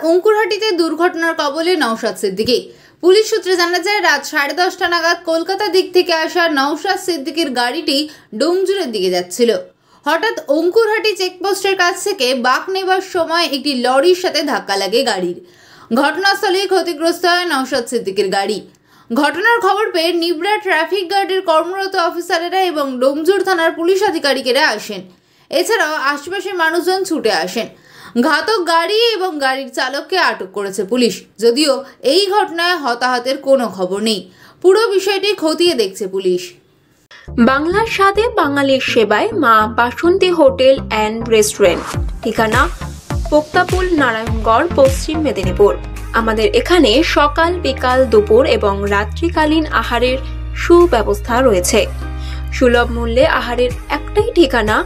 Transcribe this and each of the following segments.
অঙ্কুরহাটিতে দুর্ঘটনার কবলে নওশাদ সিদ্দিকী। পুলিশ সূত্রে জানা যায়, রাত 10:30টা নাগাদ কলকাতা দিক থেকে আসা নওশাদ সিদ্দিকীর গাড়িটি ডোমজুরের দিকে যাচ্ছিল। হঠাৎ অঙ্কুরহাটি চেকপোস্টের কাছ থেকে বাঁক নেবার সময় একটি লরির সাথে ধাক্কা লাগে গাড়ির। ঘটনাস্থলেই ক্ষতিগ্রস্ত হয় নওশাদ সিদ্দিকীর গাড়ি। ঘটনার খবর পেয়ে নিবরা ট্রাফিক গার্ডের কর্মরত অফিসারেরা এবং ডোমজুর থানার পুলিশ আধিকারিকেরা আসেন। এছাড়াও আশেপাশের মানুষজন ছুটে আসেন। ঘাতক গাড়ি এবং গাড়ির চালককে আটক করেছে পুলিশ। যদিও এই ঘটনায় হতাহতের কোনো খবর নেই। পুরো বিষয়টি খতিয়ে দেখছে পুলিশ। বাংলার স্বাদে বাঙালির সেবায় মা বাসন্তী হোটেল অ্যান্ড রেস্টুরেন্ট, ঠিকানা পোক্তাপুল, নারায়ণগড়, পশ্চিম মেদিনীপুর। আমাদের এখানে সকাল, বিকাল, দুপুর এবং রাত্রিকালীন আহারের সুব্যবস্থা রয়েছে। সুলভ মূল্যে আহারের একটাই ঠিকানা,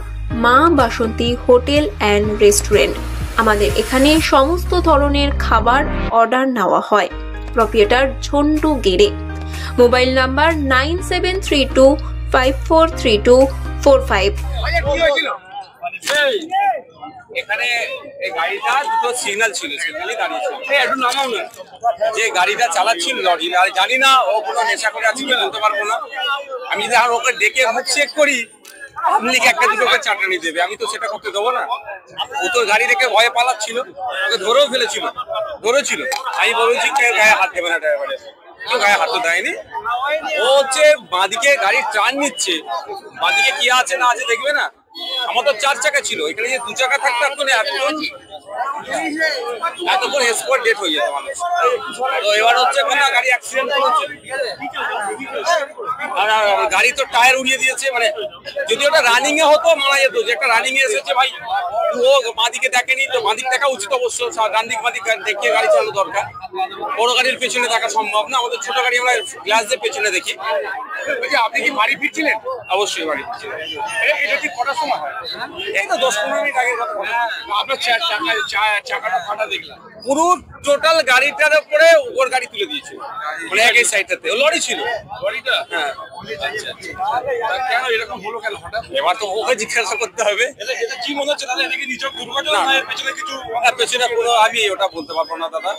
মা বাসন্তী হোটেল অ্যান্ড রেস্টুরেন্ট। আমাদের এখানে সমস্ত ধরনের খাবার অর্ডার নেওয়া হয়। প্রোপ্রাইটার ঝন্টু গেড়ে। Mobile number 9732543245। এখানে এই গাড়িটা দুটো সিগন্যাল ছিল, সিগন্যালই দাঁড়িয়েছিল। একটু নামাও না। যে গাড়িটা চালাচ্ছিল লরি, আর জানি না ও কোনো নেশা করে আছে কি বলতে পারবো না। আমি যদি আর ওকে ডেকে মুখ চেক করি, আপনি একটা দুটো করে চাটানি দেবে, আমি তো সেটা করতে দেবো না। ও তো গাড়ি রেখে ভয়ে পালাচ্ছিল, ওকে ধরেও ফেলেছিল, ধরেছিল। আমি বলেছি কেউ গায়ে হাত দেবে না, ড্রাইভারের কেউ গায়ে হাত তো দেয়নি। ও হচ্ছে বাঁদিকে গাড়ির টার্ন নিচ্ছে, বাঁদিকে কি আছে না আছে দেখবে না। আমার তো 4 চাকা ছিল, এখানে যে 2 চাকা থাকতো এতক্ষণ স্পট ডেট হয়ে যেত মানুষ। তো এবার হচ্ছে গাড়ি অ্যাক্সিডেন্ট করেছে, আর গাড়ি তো টায়ার উড়িয়ে দিয়েছে। মানে যদি ওটা রানিং এ হতো মারা যেত, যে একটা রানিং এ এসেছে ভাই, ও বাঁদিকে দেখেনি তো বাঁদিক দেখা উচিত অবশ্য। ডান দিক বাঁদিক দেখিয়ে গাড়ি চালানো দরকার। বড় গাড়ির পেছনে দেখা সম্ভব না, আমাদের ছোট গাড়ি আমরা গ্লাস দিয়ে পেছনে দেখি। আপনি কি বাড়ি ফিরছিলেন? অবশ্যই বাড়ি ফিরছিলেন। এটা কি কটার সময় হয়? এই তো 10-15 মিনিট আগের কথা। আপনার চাকাটা ফাটা দেখলাম। পুরো টোটাল গাড়িটার উপরে ওর গাড়ি তুলে দিয়েছে, মানে একই সাইডটাতে ও লরি ছিল। লরিটা? হ্যাঁ। কেন এরকম হলো কেন হঠাৎ? এবার তো ওকে জিজ্ঞাসা করতে হবে। এটা কি মনে হচ্ছে দাদা? এটা কি নিছক দুর্ঘটনা না পেছনে কিছু? পেছনে কোনো আমি ওটা বলতে পারবো না দাদা।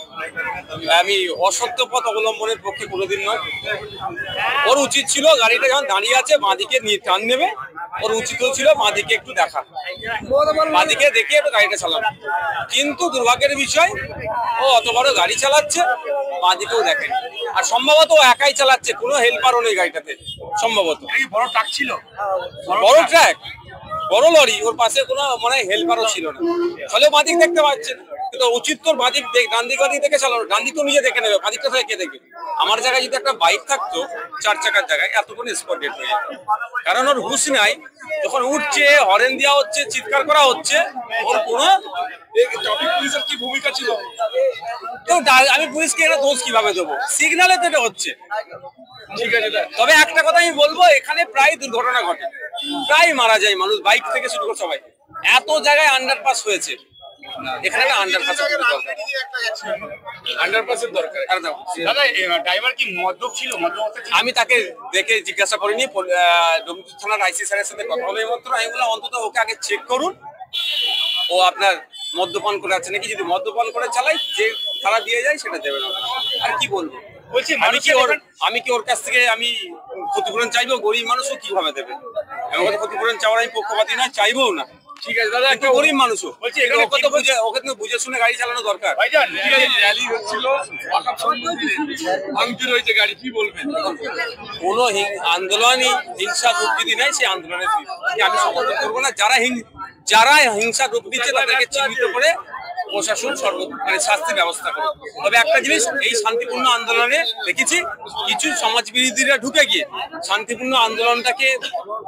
আমি অসত্য পথ অবলম্বনের পক্ষে কোনোদিন নয়। ওর উচিত ছিল গাড়িটা যখন দাঁড়িয়ে আছে বাঁদিকে নিয়ে টান নেবে, ওর উচিত ছিল বাঁদিকে একটু দেখা, বাঁদিকে দেখে একটু গাড়িটা চালানো। কিন্তু দুর্ভাগ্যের বিষয়, ও অত বড় গাড়ি চালাচ্ছে, বাঁদিকেও দেখেনি। আর সম্ভবত ও একাই চালাচ্ছে, কোনো হেল্পারও নেই গাড়িটাতে সম্ভবত। বড় ট্রাক ছিল, বড় ট্রাক, বড় লরি, ওর পাশে কোনো মানে হেল্পারও ছিল না। ফলে বাঁদিক দেখতে পাচ্ছেন, কিন্তু উচিত তোর বাঁদিক ডান দিক বাঁদিক দেখে চালানো। ডান দিক তো নিজে দেখে নেবে, বাঁদিকটা থেকে কে দেখবে? আমার জায়গায় যদি একটা বাইক থাকতো 4 চাকার জায়গায়, এতক্ষণ স্পট ডেট হয়ে যেত। কারণ ওর হুঁশ নাই, যখন উঠছে হরেন দেওয়া হচ্ছে, চিৎকার করা হচ্ছে, ওর কোনো ট্রাফিক পুলিশের কি ভূমিকা ছিল? তো আমি পুলিশকে এটা দোষ কিভাবে দেবো? সিগনালে তো এটা হচ্ছে। ঠিক আছে, তবে একটা কথা আমি বলবো, এখানে প্রায় দুর্ঘটনা ঘটে, প্রায় মারা যায় মানুষ, বাইক থেকে শুরু করে সবাই। এত জায়গায় আন্ডারপাস হয়েছে, এখানে একটা আন্ডারপাসের দরকার। আমি তাকে দেখে জিজ্ঞাসা করিনি, ডোমজুর থানার আইসি স্যারের সাথে কথা হলো মাত্র। আমি বললাম অন্তত ওকে আগে চেক করুন, ও আপনার মদ্যপান করে আছে নাকি। যদি মদ্যপান করে চালাই, যে খারাপ দিয়ে যায় সেটা দেবে না। আর কি বলবো বলছি, আমি কি ওর কাছ থেকে আমি ক্ষতিপূরণ চাইবো? গরিব মানুষও কিভাবে দেবে? আমার কাছে ক্ষতিপূরণ চাওয়ার আমি পক্ষপাতী নয়, চাইবো না। ঠিক আছে দাদা, একটা গরিব মানুষও বলছি, ওকে তো বুঝে শুনে গাড়ি চালানো দরকার। র্যালি হচ্ছিল, ভাঙচুর হয়েছে গাড়ি, কি বলবেন? কোনো আন্দোলনই হিংসার রূপ যদি নেয়, সেই আন্দোলনের আমি সমর্থন করবো না। যারা হিংসার রূপ দিচ্ছে তাদেরকে চিহ্নিত করে প্রশাসন মানে শাস্তির ব্যবস্থা করে। তবে একটা জিনিস, এই শান্তিপূর্ণ আন্দোলনে দেখেছি কিছু সমাজ বিরোধীরা ঢুকে গিয়ে শান্তিপূর্ণ আন্দোলনটাকে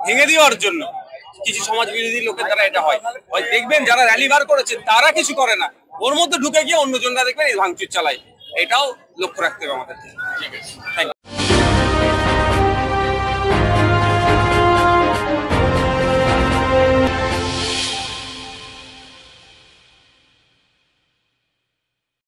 ভেঙে দেওয়ার জন্য কিছু সমাজ বিরোধী লোকের দ্বারা এটা হয়। দেখবেন যারা র্যালি বার করেছে তারা কিছু করে না, ওর মধ্যে ঢুকে গিয়ে অন্যজনরা দেখবেন এই ভাঙচুর চালায়। এটাও লক্ষ্য রাখতে হবে আমাদের। ঠিক আছে।